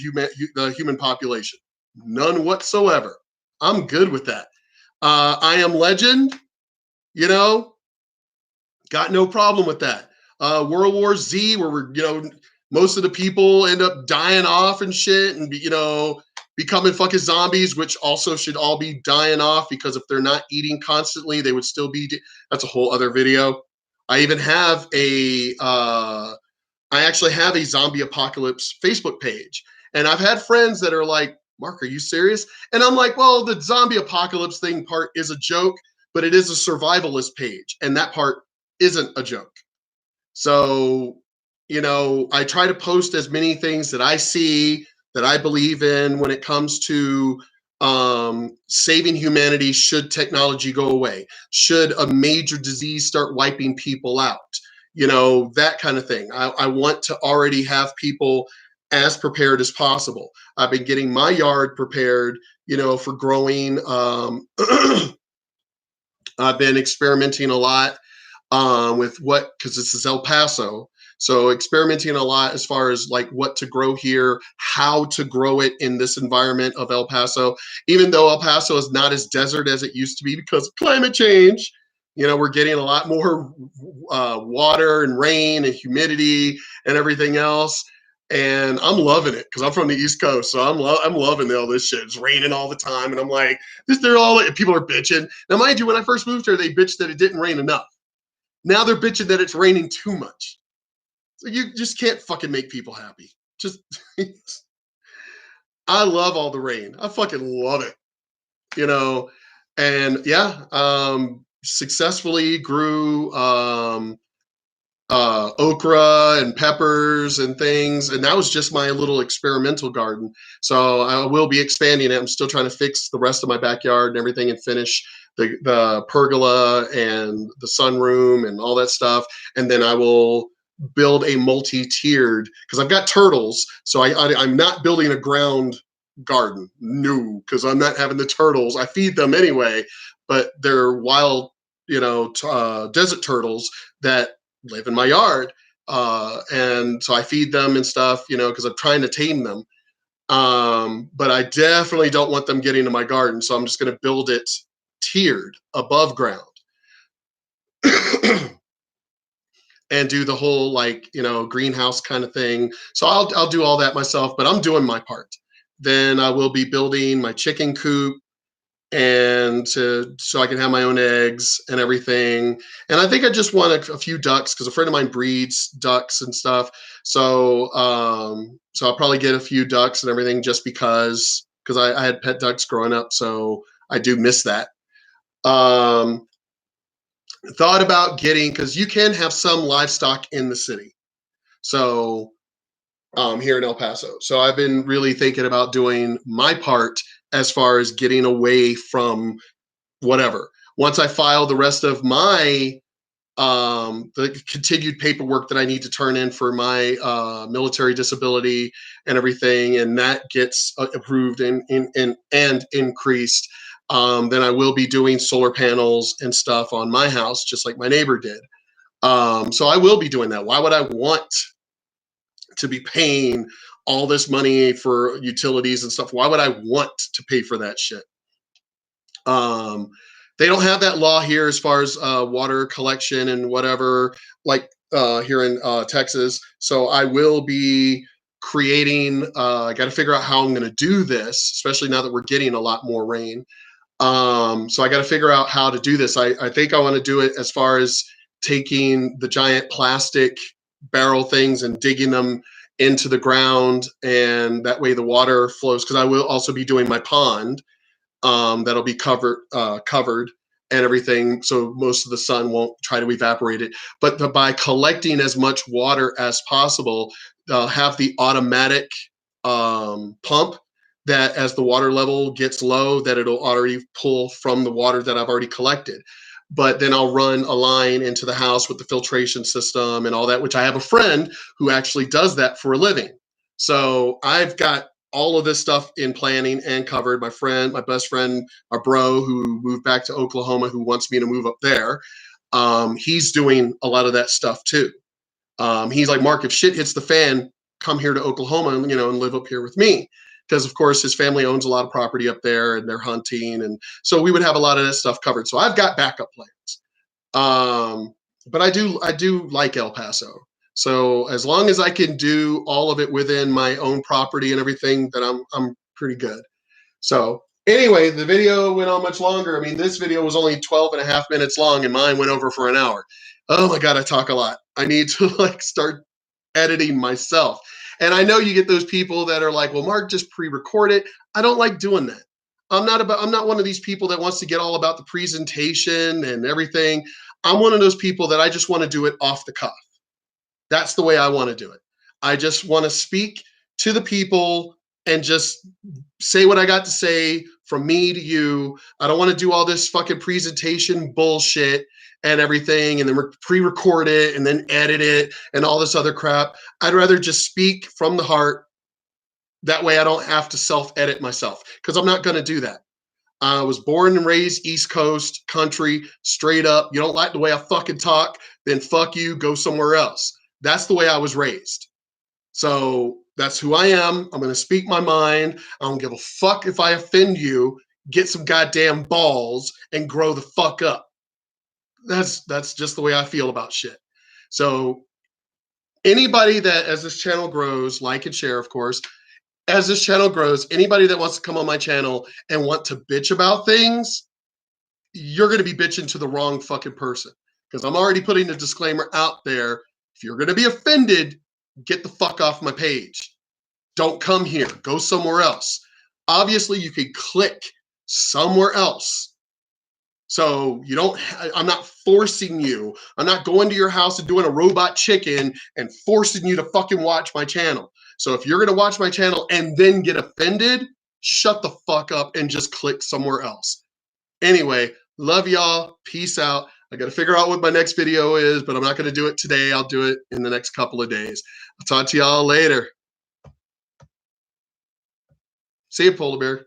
human population. None whatsoever. I'm good with that. I Am Legend, got no problem with that. World War Z, where we're, most of the people end up dying off and shit and, becoming fucking zombies, which also should all be dying off because if they're not eating constantly, they would still be. That's a whole other video. I even have I actually have a zombie apocalypse Facebook page. And I've had friends that are like, Mark, are you serious? And I'm like, well, the zombie apocalypse thing part is a joke, but it is a survivalist page. And that part isn't a joke. So, I try to post as many things that I see that I believe in when it comes to saving humanity should technology go away, should a major disease start wiping people out, that kind of thing. I want to already have people as prepared as possible. I've been getting my yard prepared, for growing. I've been experimenting a lot with because this is El Paso. So experimenting a lot as far as like what to grow here, how to grow it in this environment of El Paso, even though El Paso is not as desert as it used to be because of climate change. We're getting a lot more water and rain and humidity and everything else. And I'm loving it because I'm from the East Coast. So I'm loving all this shit. It's raining all the time. And I'm like, people are bitching. Now, mind you, when I first moved here, they bitched that it didn't rain enough. Now they're bitching that it's raining too much. So you just can't fucking make people happy. Just, I love all the rain. I fucking love it. You know, and yeah, successfully grew okra and peppers and things, and that was just my little experimental garden. So I will be expanding it. I'm still trying to fix the rest of my backyard and everything and finish the pergola and the sunroom and all that stuff, and then I will build a multi-tiered, because I've got turtles, so I'm not building a ground garden, no, because I'm not having the turtles. I feed them anyway, but they're wild, desert turtles that live in my yard. And so I feed them and stuff, because I'm trying to tame them. But I definitely don't want them getting to my garden. So I'm just going to build it tiered above ground and do the whole greenhouse kind of thing. So I'll do all that myself, but I'm doing my part. Then I will be building my chicken coop so I can have my own eggs and everything. And I think I just want a few ducks because a friend of mine breeds ducks and stuff. So I'll probably get a few ducks and everything just because I had pet ducks growing up, so I do miss that. Thought about getting, because you can have some livestock in the city. So here in El Paso. So I've been really thinking about doing my part as far as getting away from whatever. Once I file the rest of my the continued paperwork that I need to turn in for my military disability and everything, and that gets approved and increased, then I will be doing solar panels and stuff on my house, just like my neighbor did. So I will be doing that. Why would I want to be paying all this money for utilities and stuff? Why would I want to pay for that shit? They don't have that law here as far as water collection and whatever, like here in Texas. So I will be creating, I got to figure out how I'm going to do this, especially now that we're getting a lot more rain. So I got to figure out how to do this. I think I want to do it as far as taking the giant plastic barrel things and digging them into the ground, and that way the water flows, because I will also be doing my pond that'll be covered and everything, so most of the sun won't try to evaporate it. But by collecting as much water as possible, have the automatic pump that as the water level gets low, that it'll already pull from the water that I've already collected. But then I'll run a line into the house with the filtration system and all that, which I have a friend who actually does that for a living. So I've got all of this stuff in planning and covered. My best friend, our bro who moved back to Oklahoma, who wants me to move up there, he's doing a lot of that stuff too. He's like, Mark, if shit hits the fan, come here to Oklahoma and live up here with me. Because of course his family owns a lot of property up there and they're hunting, and so we would have a lot of that stuff covered. So I've got backup plans. But I do like El Paso. So as long as I can do all of it within my own property and everything, then I'm pretty good. So anyway, the video went on much longer. I mean, this video was only 12 and a half minutes long and mine went over for an hour. Oh my God, I talk a lot. I need to start editing myself. And I know you get those people that are like, well, Mark, just pre-record it. I don't like doing that. I'm not one of these people that wants to get all about the presentation and everything. I'm one of those people that I just want to do it off the cuff. That's the way I want to do it. I just want to speak to the people and just say what I got to say from me to you. I don't want to do all this fucking presentation bullshit and everything, and then pre-record it and then edit it and all this other crap. I'd rather just speak from the heart. That way I don't have to self-edit myself, because I'm not going to do that. I was born and raised East Coast country, straight up. You don't like the way I fucking talk, then fuck you, go somewhere else. That's the way I was raised. So that's who I am. I'm going to speak my mind. I don't give a fuck if I offend you. Get some goddamn balls and grow the fuck up. That's just the way I feel about shit. So anybody that, as this channel grows, like and share, of course, as this channel grows, anybody that wants to come on my channel and want to bitch about things, you're going to be bitching to the wrong fucking person, because I'm already putting a disclaimer out there If you're going to be offended, get the fuck off my page. Don't come here. Go somewhere else. Obviously, you could click somewhere else. So you don't, I'm not forcing you. I'm not going to your house and doing a robot chicken and forcing you to fucking watch my channel. So if you're going to watch my channel and then get offended, shut the fuck up and just click somewhere else. Anyway, love y'all. Peace out. I got to figure out what my next video is, but I'm not going to do it today. I'll do it in the next couple of days. I'll talk to y'all later. See you, Polar Bear.